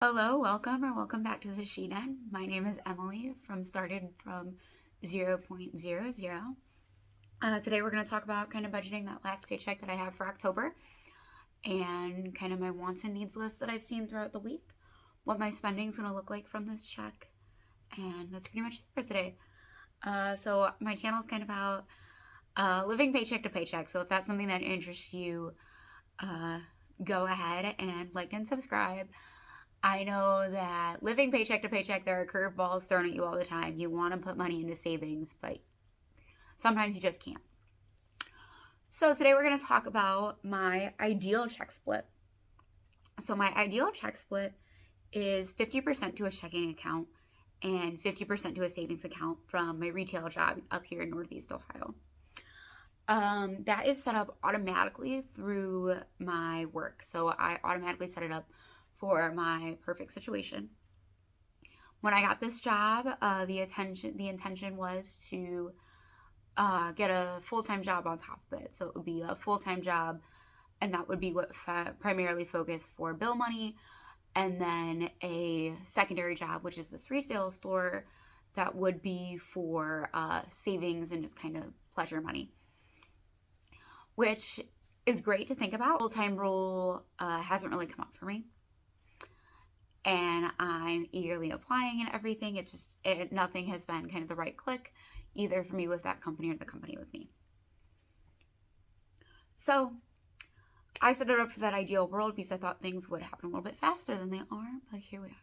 Hello, welcome back to the She Den. My name is Emily started from 0.00. Today we're going to talk about kind of budgeting that last paycheck that I have for October and kind of my wants and needs list that I've seen throughout the week, what my spending is going to look like from this check, and that's pretty much it for today. So my channel is kind of about living paycheck to paycheck, so if that's something that interests you, go ahead and like and subscribe. I know that living paycheck to paycheck, there are curveballs thrown at you all the time. You want to put money into savings, but sometimes you just can't. So today we're going to talk about my ideal check split. So my ideal check split is 50% to a checking account and 50% to a savings account from my retail job up here in Northeast Ohio. That is set up automatically through my work. So I automatically set it up for my perfect situation. When I got this job, the intention was to get a full-time job on top of it. So it would be a full-time job, and that would be what primarily focused for bill money, and then a secondary job, which is this resale store, that would be for savings and just kind of pleasure money, which is great to think about. Full-time role hasn't really come up for me, and I'm eagerly applying and everything. Nothing has been kind of the right click, either for me with that company or the company with me. So I set it up for that ideal world because I thought things would happen a little bit faster than they are, but here we are.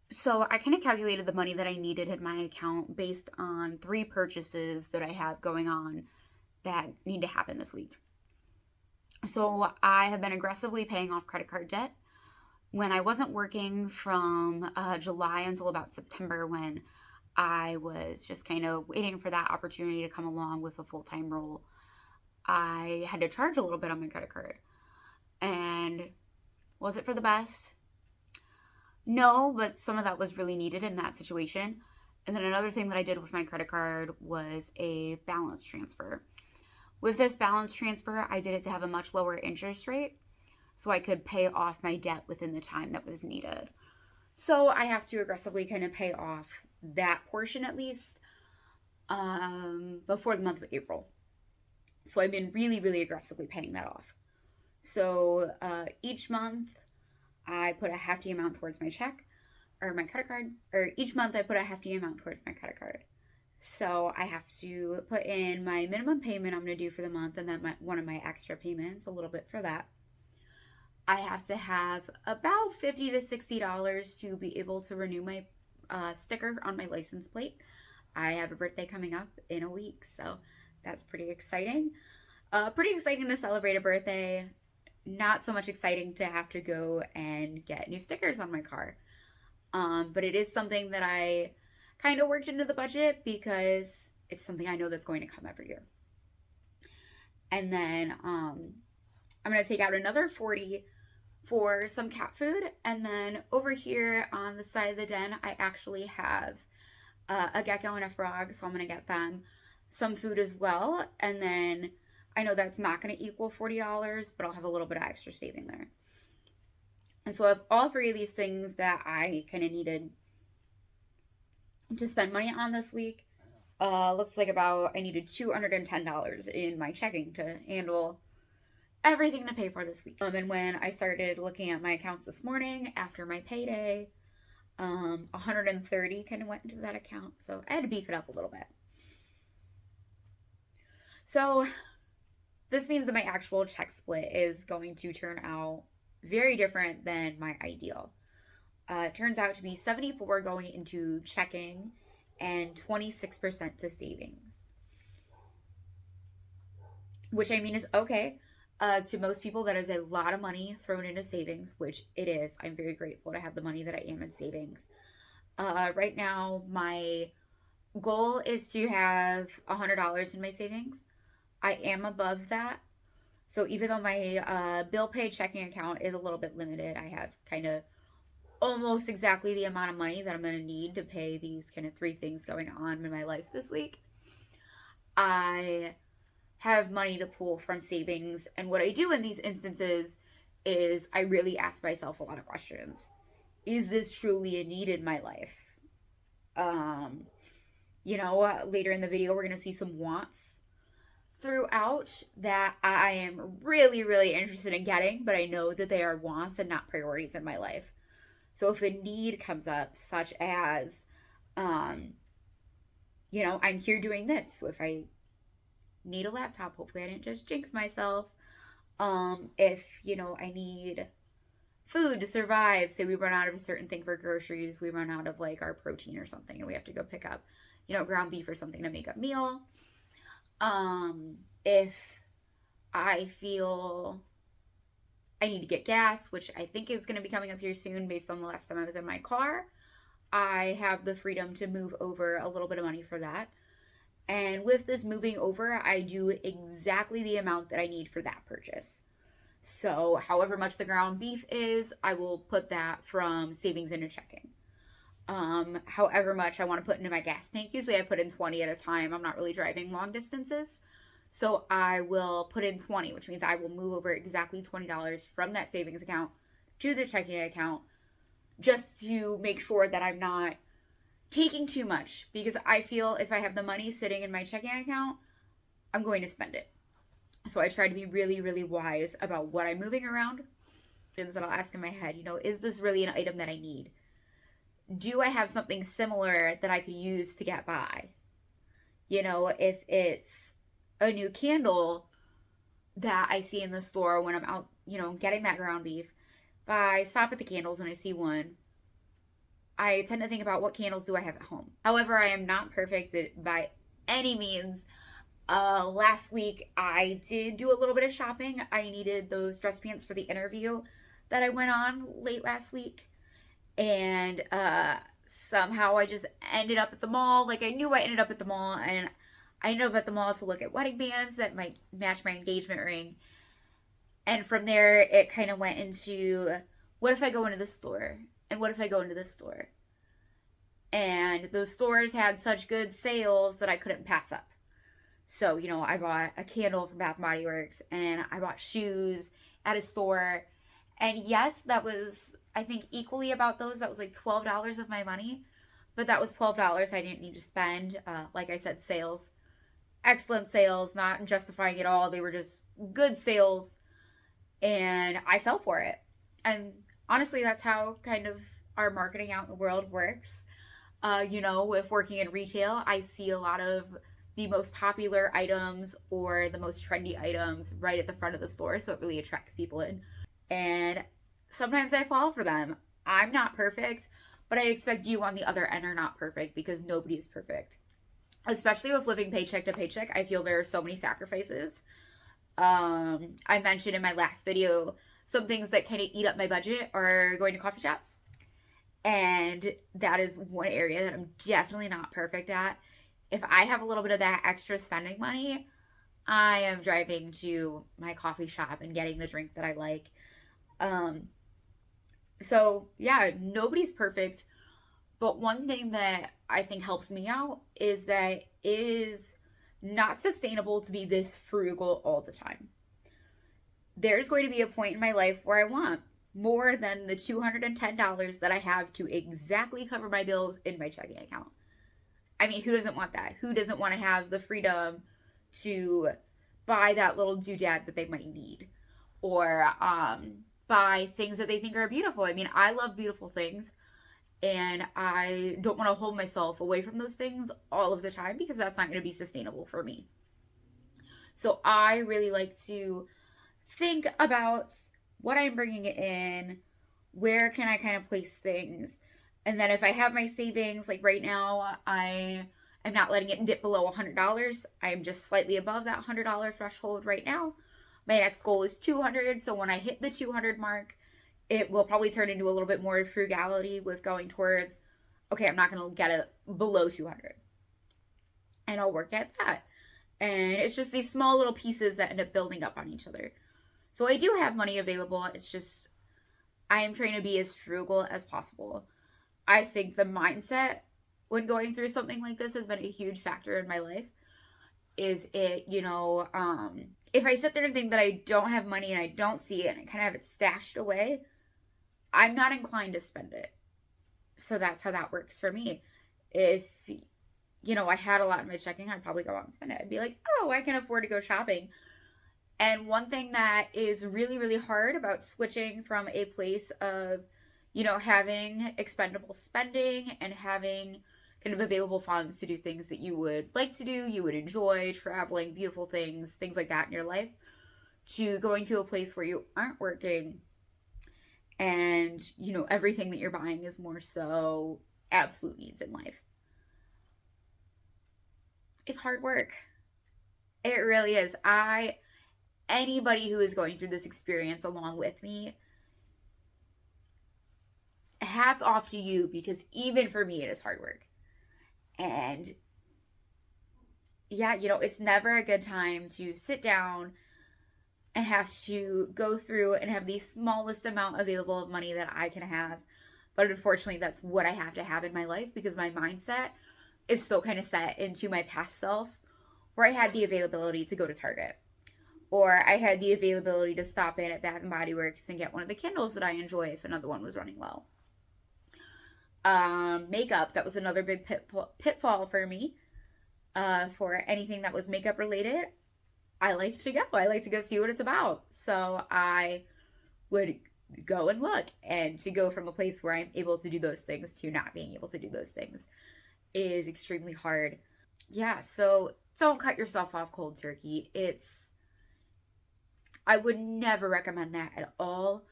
So I kind of calculated the money that I needed in my account based on 3 purchases that I have going on that need to happen this week. So I have been aggressively paying off credit card debt. When I wasn't working from July until about September, when I was just kind of waiting for that opportunity to come along with a full-time role, I had to charge a little bit on my credit card. And was it for the best? No, but some of that was really needed in that situation. And then another thing that I did with my credit card was a balance transfer. With this balance transfer, I did it to have a much lower interest rate so I could pay off my debt within the time that was needed. So I have to aggressively kind of pay off that portion at least before the month of April. So I've been really, really aggressively paying that off. So each month I put a hefty amount towards my check or my credit card, or each month I put a hefty amount towards my credit card. So I have to put in my minimum payment I'm going to do for the month, and then one of my extra payments, a little bit for that. I have to have about $50 to $60 to be able to renew my sticker on my license plate. I have a birthday coming up in a week, so that's pretty exciting. Pretty exciting to celebrate a birthday. Not so much exciting to have to go and get new stickers on my car. But it is something that I kind of worked into the budget because it's something I know that's going to come every year. And then I'm going to take out another $40 for some cat food. And then over here on the side of the den, I actually have a gecko and a frog, so I'm going to get them some food as well. And then I know that's not going to equal $40, but I'll have a little bit of extra saving there. And so I have all 3 of these things that I kind of needed to spend money on this week. Looks like I needed $210 in my checking to handle everything to pay for this week. And when I started looking at my accounts this morning after my payday, $130 kind of went into that account. So I had to beef it up a little bit. So this means that my actual check split is going to turn out very different than my ideal. It turns out to be 74 going into checking and 26% to savings. Which I mean is okay. To most people, that is a lot of money thrown into savings, which it is. I'm very grateful to have the money that I am in savings. Right now, my goal is to have $100 in my savings. I am above that. So even though my bill pay checking account is a little bit limited, I have kind of almost exactly the amount of money that I'm going to need to pay these kind of 3 things going on in my life this week. I have money to pull from savings, and what I do in these instances is I really ask myself a lot of questions. Is this truly a need in my life? Um, Later in the video, we're going to see some wants throughout that I am really, really interested in getting, but I know that they are wants and not priorities in my life. So if a need comes up, such as, um, I'm here doing this. So if I need a laptop, hopefully I didn't just jinx myself. If, I need food to survive, say we run out of a certain thing for groceries, we run out of like our protein or something and we have to go pick up, ground beef or something to make a meal. If I feel I need to get gas, which I think is going to be coming up here soon based on the last time I was in my car, I have the freedom to move over a little bit of money for that. And with this moving over, I do exactly the amount that I need for that purchase. So however much the ground beef is, I will put that from savings into checking. However much I want to put into my gas tank, usually I put in 20 at a time. I'm not really driving long distances. So I will put in 20, which means I will move over exactly $20 from that savings account to the checking account just to make sure that I'm not taking too much, because I feel if I have the money sitting in my checking account, I'm going to spend it. So I try to be really, really wise about what I'm moving around. Things that I'll ask in my head, is this really an item that I need? Do I have something similar that I could use to get by? If it's a new candle that I see in the store when I'm out, getting that ground beef, if I stop at the candles and I see one, I tend to think about what candles do I have at home. However, I am not perfect by any means. Last week, I did do a little bit of shopping. I needed those dress pants for the interview that I went on late last week. And somehow I just ended up at the mall. Like, I knew I ended up at the mall, and I ended up at the mall to look at wedding bands that might match my engagement ring. And from there, it kind of went into, what if I go into this store? And what if I go into this store? And those stores had such good sales that I couldn't pass up. So, I bought a candle from Bath & Body Works, and I bought shoes at a store. And yes, that was, I think, equally about those. That was like $12 of my money. But that was $12 I didn't need to spend. Like I said, sales. Excellent sales, not justifying it all. They were just good sales. And I fell for it. And honestly, that's how kind of our marketing out in the world works. If working in retail, I see a lot of the most popular items or the most trendy items right at the front of the store, so it really attracts people in. And sometimes I fall for them. I'm not perfect, but I expect you on the other end are not perfect, because nobody is perfect. Especially with living paycheck to paycheck, I feel there are so many sacrifices. I mentioned in my last video, some things that kind of eat up my budget are going to coffee shops. And that is one area that I'm definitely not perfect at. If I have a little bit of that extra spending money, I am driving to my coffee shop and getting the drink that I like. So yeah, nobody's perfect. But one thing that I think helps me out is that it is not sustainable to be this frugal all the time. There's going to be a point in my life where I want more than the $210 that I have to exactly cover my bills in my checking account. I mean, who doesn't want that? Who doesn't want to have the freedom to buy that little doodad that they might need? Or buy things that they think are beautiful. I mean, I love beautiful things, and I don't want to hold myself away from those things all of the time, because that's not going to be sustainable for me. So I really like to think about what I'm bringing in, where can I kind of place things. And then if I have my savings, like right now, I am not letting it dip below $100. I am just slightly above that $100 threshold right now. My next goal is $200. So when I hit the $200 mark, it will probably turn into a little bit more frugality with going towards, okay, I'm not going to get it below $200. And I'll work at that. And it's just these small little pieces that end up building up on each other. So I do have money available. It's just, I am trying to be as frugal as possible. I think the mindset when going through something like this has been a huge factor in my life. Is it, if I sit there and think that I don't have money and I don't see it and I kind of have it stashed away, I'm not inclined to spend it. So that's how that works for me. If, I had a lot in my checking, I'd probably go out and spend it. I'd be like, oh, I can afford to go shopping. And one thing that is really, really hard about switching from a place of, having expendable spending and having kind of available funds to do things that you would like to do, you would enjoy, traveling, beautiful things like that in your life, to going to a place where you aren't working and, everything that you're buying is more so absolute needs in life. It's hard work. It really is. Anybody who is going through this experience along with me, hats off to you, because even for me, it is hard work. And yeah, it's never a good time to sit down and have to go through and have the smallest amount available of money that I can have. But unfortunately, that's what I have to have in my life, because my mindset is still kind of set into my past self, where I had the availability to go to Target, or I had the availability to stop in at Bath and Body Works and get one of the candles that I enjoy if another one was running low. Makeup, that was another big pitfall for me. For anything that was makeup related, I like to go see what it's about. So I would go and look, and to go from a place where I'm able to do those things to not being able to do those things is extremely hard. Yeah, so don't cut yourself off cold turkey. I would never recommend that at all.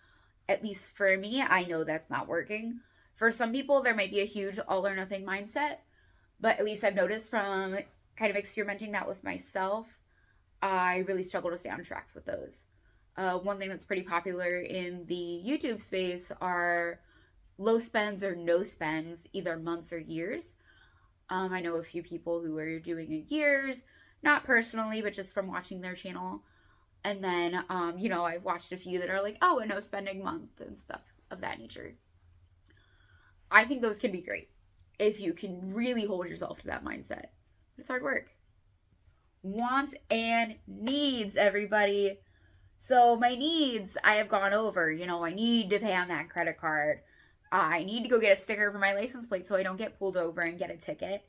At least for me, I know that's not working. For some people, there might be a huge all or nothing mindset, but at least I've noticed from kind of experimenting that with myself, I really struggle to stay on tracks with those. One thing that's pretty popular in the YouTube space are low spends or no spends, either months or years. I know a few people who are doing it years, not personally, but just from watching their channel. And then, I've watched a few that are like, oh, a no spending month and stuff of that nature. I think those can be great if you can really hold yourself to that mindset. It's hard work. Wants and needs, everybody. So my needs, I have gone over. I need to pay on that credit card. I need to go get a sticker for my license plate so I don't get pulled over and get a ticket.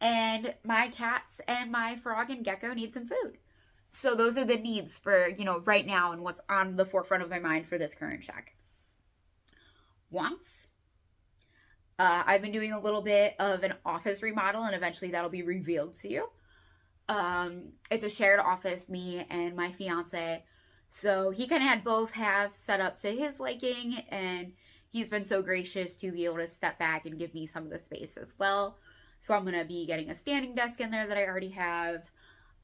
And my cats and my frog and gecko need some food. So those are the needs for, right now and what's on the forefront of my mind for this current check. Wants. I've been doing a little bit of an office remodel, and eventually that'll be revealed to you. It's a shared office, me and my fiance. So he kind of had both halves set up to his liking, and he's been so gracious to be able to step back and give me some of the space as well. So I'm going to be getting a standing desk in there that I already have.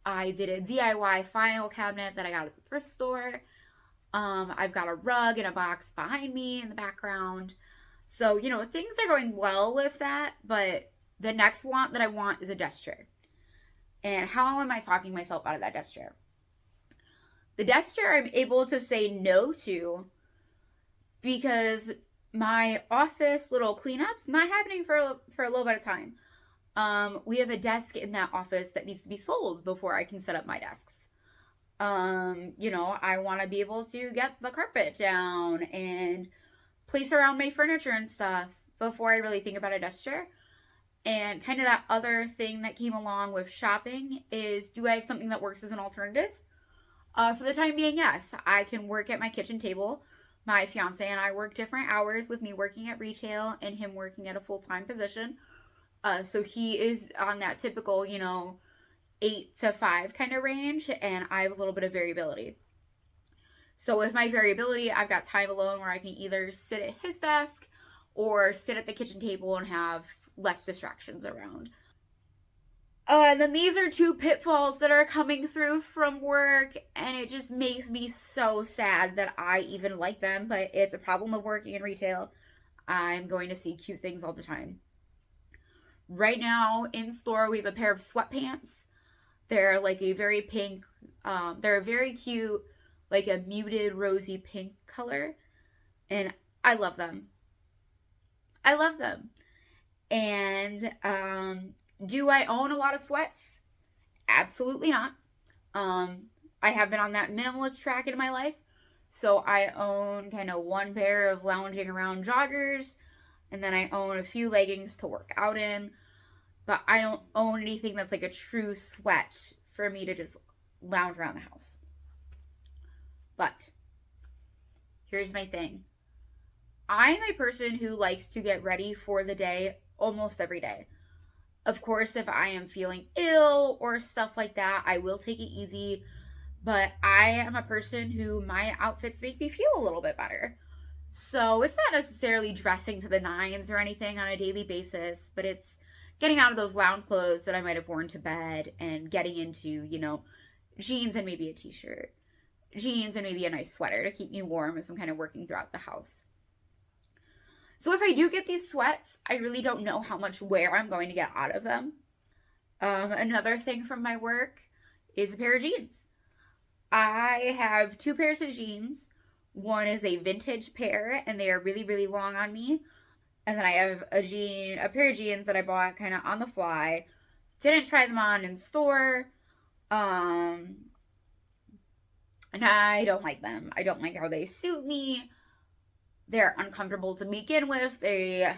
I did a DIY file cabinet that I got at the thrift store. I've got a rug in a box behind me in the background. So, things are going well with that, but the next want that I want is a desk chair. And how am I talking myself out of that desk chair? The desk chair I'm able to say no to because my office little cleanup's not happening for a little bit of time. We have a desk in that office that needs to be sold before I can set up my desks. I want to be able to get the carpet down and place around my furniture and stuff before I really think about a desk chair. And kind of that other thing that came along with shopping is, do I have something that works as an alternative? For the time being, yes. I can work at my kitchen table. My fiance and I work different hours, with me working at retail and him working at a full-time position. So he is on that typical, 8 to 5 kind of range, and I have a little bit of variability. So with my variability, I've got time alone where I can either sit at his desk or sit at the kitchen table and have less distractions around. And then these are 2 pitfalls that are coming through from work, and it just makes me so sad that I even like them, but it's a problem of working in retail. I'm going to see cute things all the time. Right now in store, we have a pair of sweatpants. They're like a very pink, they're a very cute, like a muted rosy pink color, and I love them. I love them. And do I own a lot of sweats? Absolutely not. I I have been on that minimalist track in my life. So I own kind of one pair of lounging around joggers, and then I own a few leggings to work out in. But I don't own anything that's like a true sweat for me to just lounge around the house. But here's my thing. I'm a person who likes to get ready for the day almost every day. Of course, if I am feeling ill or stuff like that, I will take it easy. But I am a person who my outfits make me feel a little bit better. So it's not necessarily dressing to the nines or anything on a daily basis, but it's getting out of those lounge clothes that I might have worn to bed and getting into, jeans and maybe a t-shirt. Jeans and maybe a nice sweater to keep me warm as I'm kind of working throughout the house. So if I do get these sweats, I really don't know how much wear I'm going to get out of them. Another thing from my work is a pair of jeans. I have 2 pairs of jeans. One is a vintage pair, and they are really, really long on me. And then I have a pair of jeans that I bought kind of on the fly. Didn't try them on in store. And I don't like them. I don't like how they suit me. They're uncomfortable to begin with. They're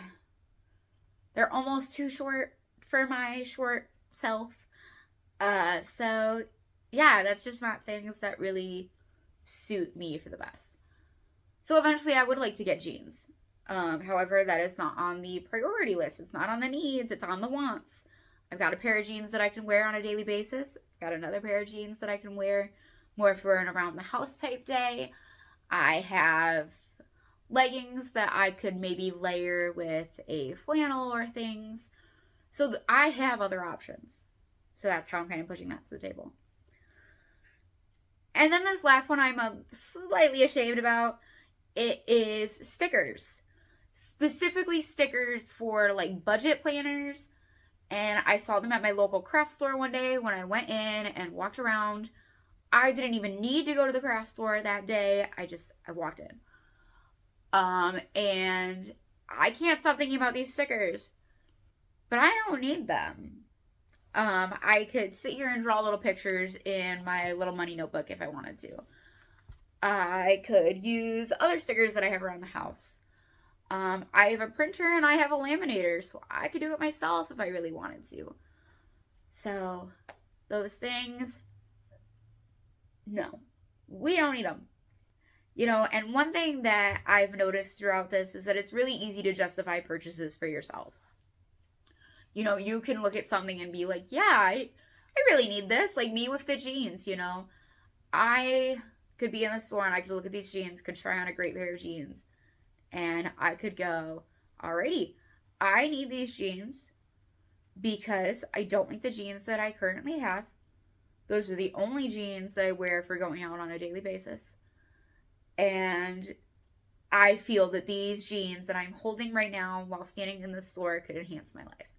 almost too short for my short self. So yeah, that's just not things that really suit me for the best. So eventually I would like to get jeans. However, that is not on the priority list. It's not on the needs. It's on the wants. I've got a pair of jeans that I can wear on a daily basis. I've got another pair of jeans that I can wear more for an around the house type day. I have leggings that I could maybe layer with a flannel or things. So I have other options. So that's how I'm kind of pushing that to the table. And then this last one I'm slightly ashamed about. It is stickers. Specifically stickers for like budget planners. And I saw them at my local craft store one day when I went in and walked around. I didn't even need to go to the craft store that day. I walked in. And I can't stop thinking about these stickers. But I don't need them. I could sit here and draw little pictures in my little money notebook if I wanted to. I could use other stickers that I have around the house. I have a printer and I have a laminator, so I could do it myself if I really wanted to. So, those things, no, we don't need them. And one thing that I've noticed throughout this is that it's really easy to justify purchases for yourself. You can look at something and be like, yeah, I really need this. Like me with the jeans, I could be in the store and I could look at these jeans, could try on a great pair of jeans. And I could go, alrighty, I need these jeans because I don't like the jeans that I currently have. Those are the only jeans that I wear for going out on a daily basis. And I feel that these jeans that I'm holding right now while standing in the store could enhance my life.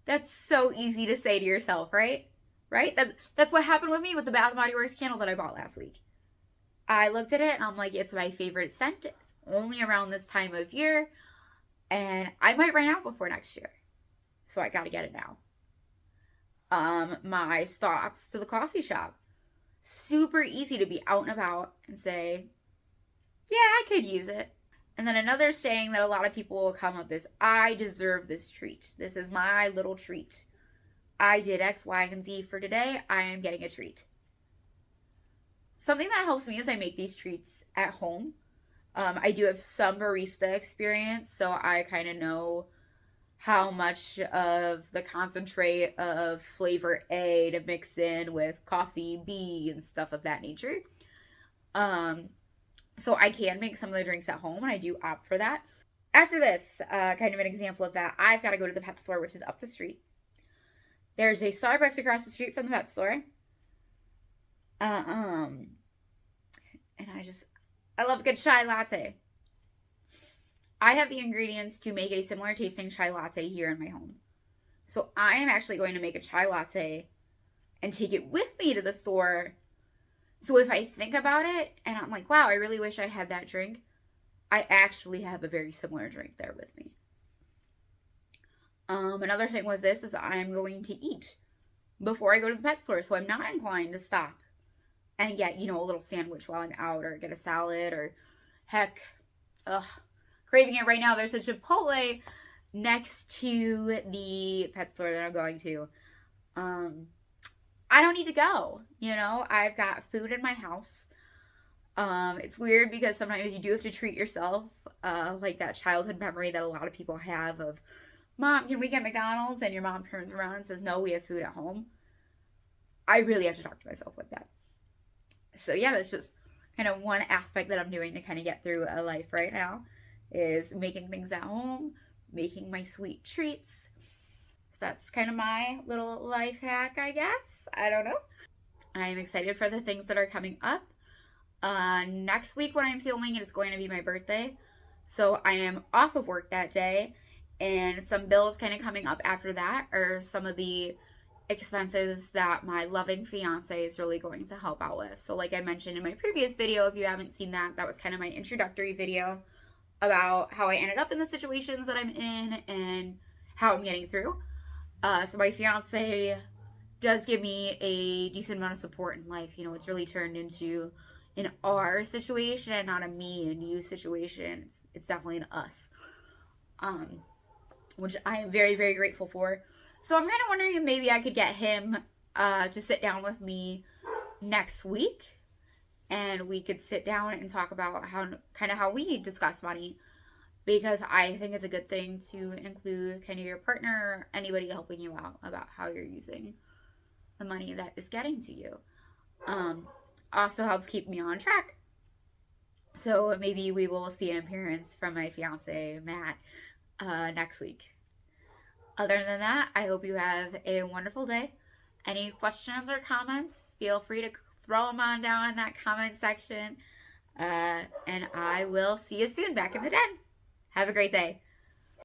That's so easy to say to yourself, right? Right? That's what happened with me with the Bath & Body Works candle that I bought last week. I looked at it and I'm like, it's my favorite scent. It's only around this time of year. And I might run out before next year. So I gotta get it now. My stops to the coffee shop. Super easy to be out and about and say, yeah, I could use it. And then another saying that a lot of people will come up is, I deserve this treat. This is my little treat. I did X, Y, and Z for today. I am getting a treat. Something that helps me is I make these treats at home. I do have some barista experience, so I kind of know how much of the concentrate of flavor A to mix in with coffee B and stuff of that nature. So I can make some of the drinks at home, and I do opt for that. After this, kind of an example of that, I've got to go to the pet store, which is up the street. There's a Starbucks across the street from the pet store. And I love a good chai latte. I have the ingredients to make a similar tasting chai latte here in my home. So I am actually going to make a chai latte and take it with me to the store. So if I think about it and I'm like, wow, I really wish I had that drink, I actually have a very similar drink there with me. Another thing with this is I'm going to eat. before I go to the pet store. So I'm not inclined to stop and get, a little sandwich while I'm out, or get a salad, or heck, ugh, craving it right now. There's a Chipotle next to the pet store that I'm going to. I don't need to go. I've got food in my house. It's weird because sometimes you do have to treat yourself, like that childhood memory that a lot of people have of, Mom, can we get McDonald's? And your mom turns around and says, no, we have food at home. I really have to talk to myself like that. So yeah, that's just kind of one aspect that I'm doing to kind of get through a life right now, is making things at home, making my sweet treats. So that's kind of my little life hack, I guess. I don't know. I'm excited for the things that are coming up. Next week when I'm filming it is going to be my birthday. So I am off of work that day. And some bills kind of coming up after that are some of the expenses that my loving fiance is really going to help out with. So like I mentioned in my previous video, if you haven't seen that, that was kind of my introductory video about how I ended up in the situations that I'm in and how I'm getting through. So my fiance does give me a decent amount of support in life. It's really turned into an our situation and not a me and you situation. It's definitely an us, which I am very, very grateful for. So I'm kind of wondering if maybe I could get him to sit down with me next week, and we could sit down and talk about how we discuss money, because I think it's a good thing to include kind of your partner or anybody helping you out about how you're using the money that is getting to you. Also helps keep me on track. So maybe we will see an appearance from my fiance, Matt, next week. Other than that, I hope you have a wonderful day. Any questions or comments, feel free to throw them on down in that comment section. And I will see you soon back in the den. Have a great day.